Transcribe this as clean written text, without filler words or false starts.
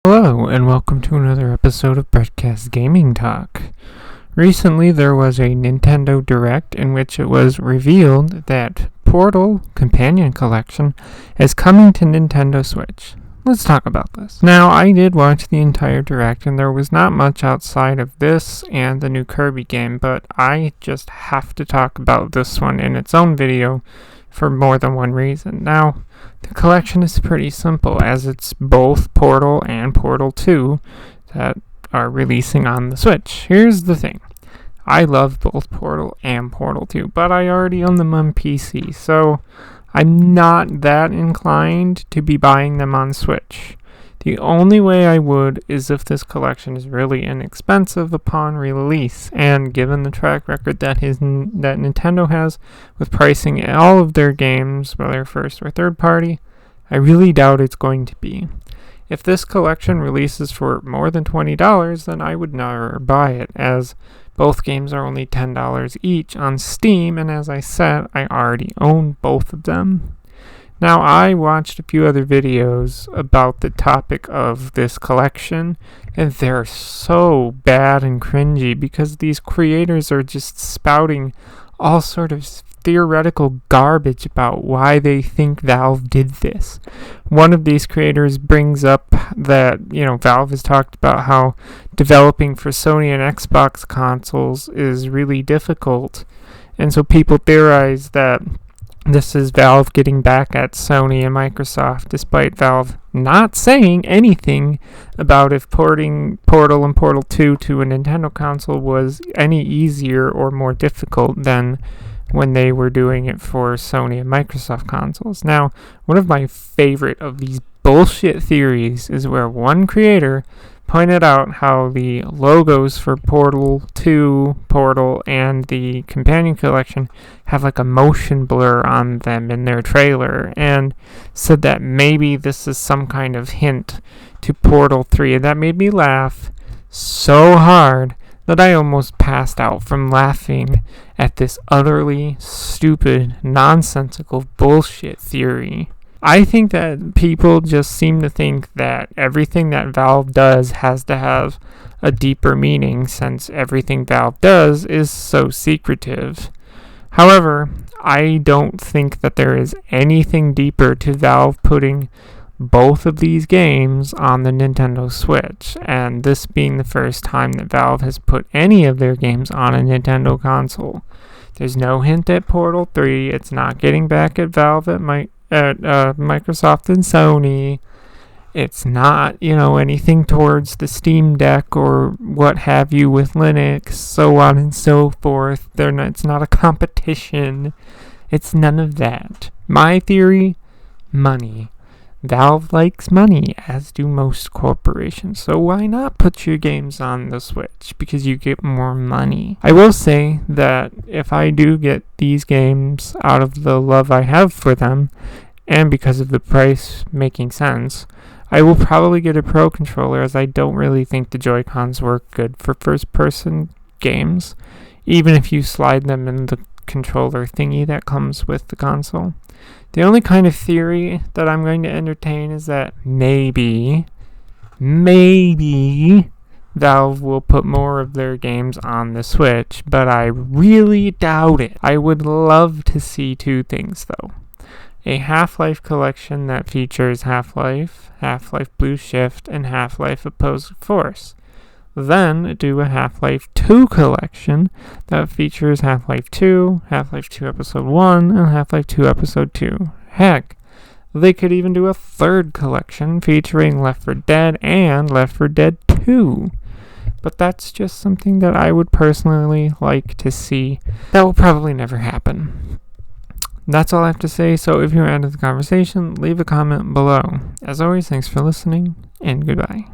Hello, and welcome to another episode of Breadcast Gaming Talk. Recently, there was a Nintendo Direct in which it was revealed that Portal Companion Collection is coming to Nintendo Switch. Let's talk about this. Now, I did watch the entire Direct, and there was not much outside of this and the new Kirby game, but I just have to talk about this one in its own video for more than one reason. Now, the collection is pretty simple, as it's both Portal and Portal 2 that are releasing on the Switch. Here's the thing. I love both Portal and Portal 2, but I already own them on PC, so I'm not that inclined to be buying them on Switch. The only way I would is if this collection is really inexpensive upon release, and given the track record that Nintendo has with pricing all of their games, whether first or third party, I really doubt it's going to be. If this collection releases for more than $20, then I would never buy it, as both games are only $10 each on Steam, and as I said, I already own both of them. Now, I watched a few other videos about the topic of this collection, and they're so bad and cringy because these creators are just spouting all sort of theoretical garbage about why they think Valve did this. One of these creators brings up that, Valve has talked about how developing for Sony and Xbox consoles is really difficult, and so people theorize that this is Valve getting back at Sony and Microsoft, despite Valve not saying anything about if porting Portal and Portal 2 to a Nintendo console was any easier or more difficult than when they were doing it for Sony and Microsoft consoles. Now, one of my favorite of these bullshit theories is where one creator pointed out how the logos for Portal 2, Portal, and the Companion Collection have like a motion blur on them in their trailer, and said that maybe this is some kind of hint to Portal 3, and that made me laugh so hard that I almost passed out from laughing at this utterly stupid, nonsensical bullshit theory. I think that people just seem to think that everything that Valve does has to have a deeper meaning, since everything Valve does is so secretive. However, I don't think that there is anything deeper to Valve putting both of these games on the Nintendo Switch, and this being the first time that Valve has put any of their games on a Nintendo console. There's no hint at Portal 3, it's not getting back at Valve at Microsoft and Sony. It's not, anything towards the Steam Deck or what have you with Linux, so on and so forth. It's not a competition. It's none of that. My theory, money. Valve likes money, as do most corporations, so why not put your games on the Switch? Because you get more money. I will say that if I do get these games out of the love I have for them, and because of the price making sense, I will probably get a Pro controller, as I don't really think the Joy-Cons work good for first-person games, even if you slide them in the controller thingy that comes with the console. The only kind of theory that I'm going to entertain is that maybe Valve will put more of their games on the Switch, but I really doubt it. I would love to see two things, though. A Half-Life collection that features Half-Life, Half-Life Blue Shift, and Half-Life Opposing Force. Then do a Half-Life 2 collection that features Half-Life 2, Half-Life 2 Episode 1, and Half-Life 2 Episode 2. Heck, they could even do a third collection featuring Left 4 Dead and Left 4 Dead 2. But that's just something that I would personally like to see. That will probably never happen. That's all I have to say, so if you're out of the conversation, leave a comment below. As always, thanks for listening, and goodbye.